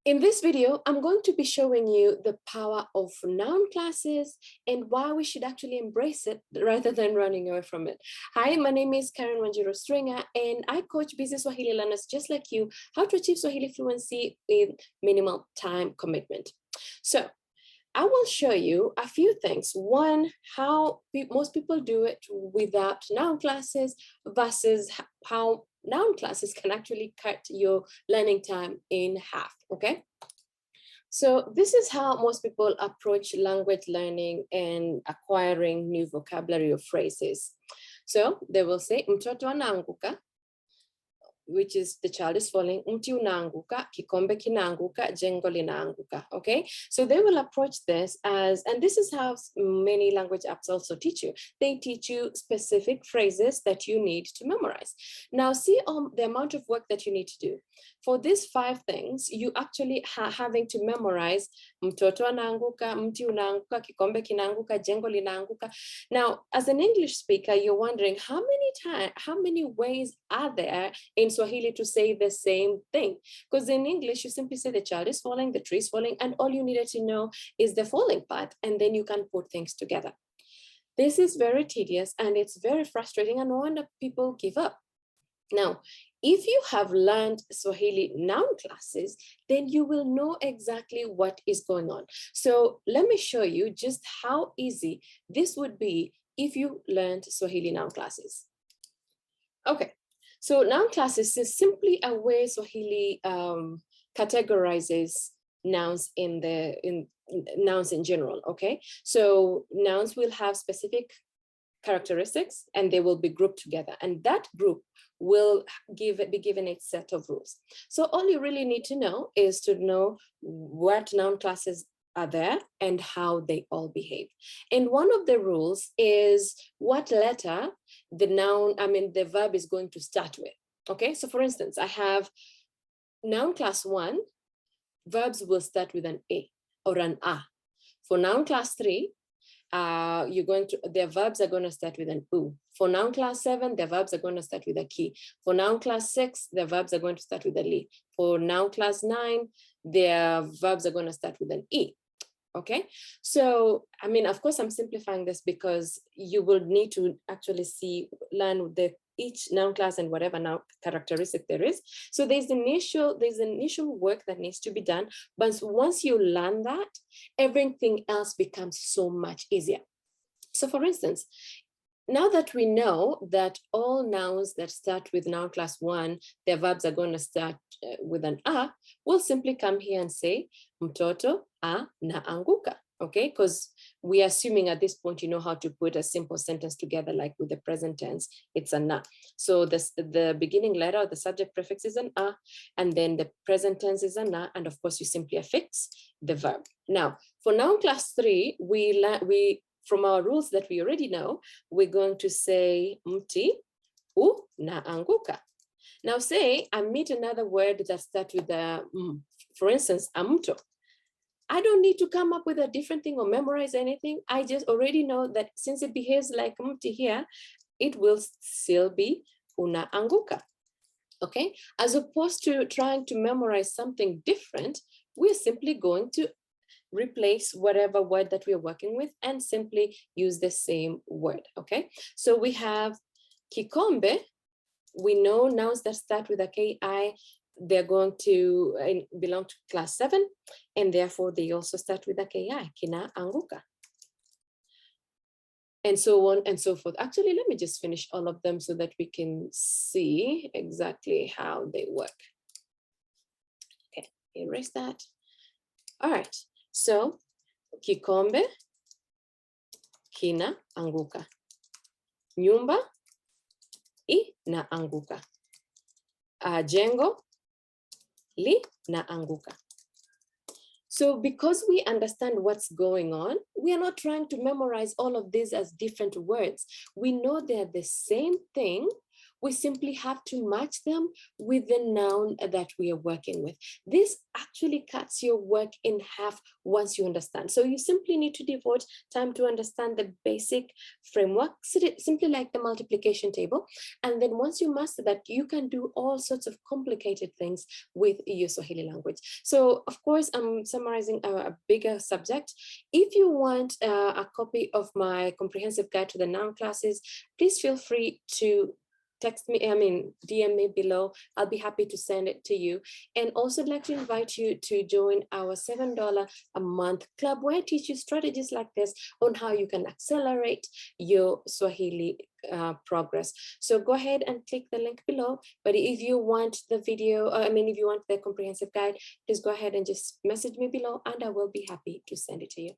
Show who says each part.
Speaker 1: In this video, I'm going to be showing you the power of noun classes and why we should actually embrace it rather than running away from it. Hi, my name is Karen Wanjiru Stringer, and I coach busy Swahili learners just like you how to achieve Swahili fluency with minimal time commitment. So I will show you a few things. One, how most people do it without noun classes versus how noun classes can actually cut your learning time in half, okay? So this is how most people approach language learning and acquiring new vocabulary or phrases. So they will say, mtoto anaanguka, which is the child is falling, mti unaanguka, kikombe kinaanguka, jengo linaanguka, okay? So they will approach this as, and this is how many language apps also teach you. They teach you specific phrases that you need to memorize. Now see the amount of work that you need to do. For these 5 things, you actually having to memorize mtoto anaanguka, mti unaanguka, kikombe kinaanguka, jengo linaanguka. Now, as an English speaker, you're wondering how many ways are there in Swahili to say the same thing? Because in English, you simply say the child is falling, the tree is falling, and all you needed to know is the falling part, and then you can put things together. This is very tedious and it's very frustrating, and no wonder people give up. Now, if you have learned Swahili noun classes, then you will know exactly what is going on. So let me show you just how easy this would be if you learned Swahili noun classes. Okay, so noun classes is simply a way Swahili categorizes nouns in nouns in general, okay? So nouns will have specific characteristics and they will be grouped together, and that group will be given a set of rules. So all you really need to know is to know what noun classes are there and how they all behave. And one of the rules is what letter the verb is going to start with. Okay, so for instance, I have noun class 1, verbs will start with an A or an A. For noun class 3, their verbs are going to start with an U. For noun class 7, their verbs are going to start with a ki. For noun class 6, their verbs are going to start with a li. For noun class 9, their verbs are going to start with an e. Okay, so of course I'm simplifying this because you will need to actually learn each noun class and whatever noun characteristic there is. So there's initial work that needs to be done, but once you learn that, everything else becomes so much easier. So for instance, now that we know that all nouns that start with noun class 1, their verbs are going to start with an a, we'll simply come here and say mtoto anaanguka, okay? Because we are assuming at this point you know how to put a simple sentence together, like with the present tense, it's a na. So the beginning letter, the subject prefix is an a, and then the present tense is a na, and of course you simply affix the verb. Now, for noun class 3, from our rules that we already know, we're going to say mti unaanguka. Now say I meet another word that starts with a for instance, amto. I don't need to come up with a different thing or memorize anything. I just already know that since it behaves like mti here, it will still be unaanguka. Okay, as opposed to trying to memorize something different, we're simply going to replace whatever word that we're working with and simply use the same word, okay? So we have kikombe. We know nouns that start with a ki, they're going to belong to class 7, and therefore they also start with a ki, kina anguka. And so on and so forth. Actually, let me just finish all of them so that we can see exactly how they work. Okay, erase that. All right. So, kikombe, kina anguka. Nyumba, ina anguka. Jengo, li na anguka. So because we understand what's going on, we are not trying to memorize all of these as different words. We know they're the same thing. we simply have to match them with the noun that we are working with. This actually cuts your work in half once you understand. So you simply need to devote time to understand the basic framework, simply like the multiplication table. And then once you master that, you can do all sorts of complicated things with your Swahili language. So of course, I'm summarizing a bigger subject. If you want a copy of my comprehensive guide to the noun classes, please feel free to DM me below. I'll be happy to send it to you. And also I'd like to invite you to join our $7 a month club, where I teach you strategies like this on how you can accelerate your Swahili progress. So go ahead and click the link below. But if you want the video, if you want the comprehensive guide, please go ahead and just message me below and I will be happy to send it to you.